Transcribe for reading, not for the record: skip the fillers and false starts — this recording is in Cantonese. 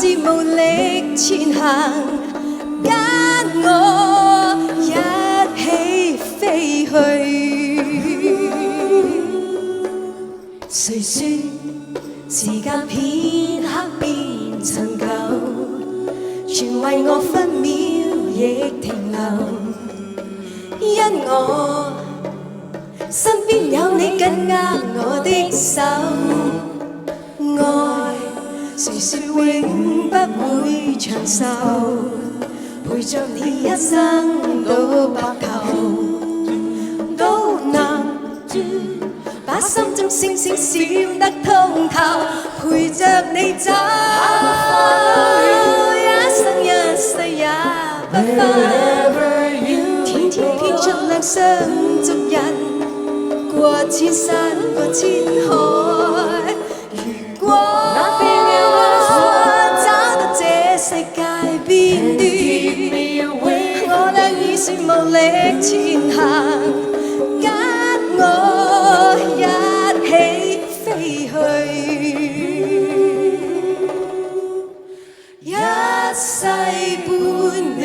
是無力前行，跟我一起飛去。誰說時間片刻變陳舊，全為我分秒亦停留。因我身邊有你緊握我的手，愛誰說永不會長壽，陪着你一生到白頭，都能把心中星星閃得通透，陪着你走，一生一世也不分。天天編出兩雙足印，過千山過千海。如果找到這世界邊端，我倆已是無力前行，跟我一起飛去，一世伴你。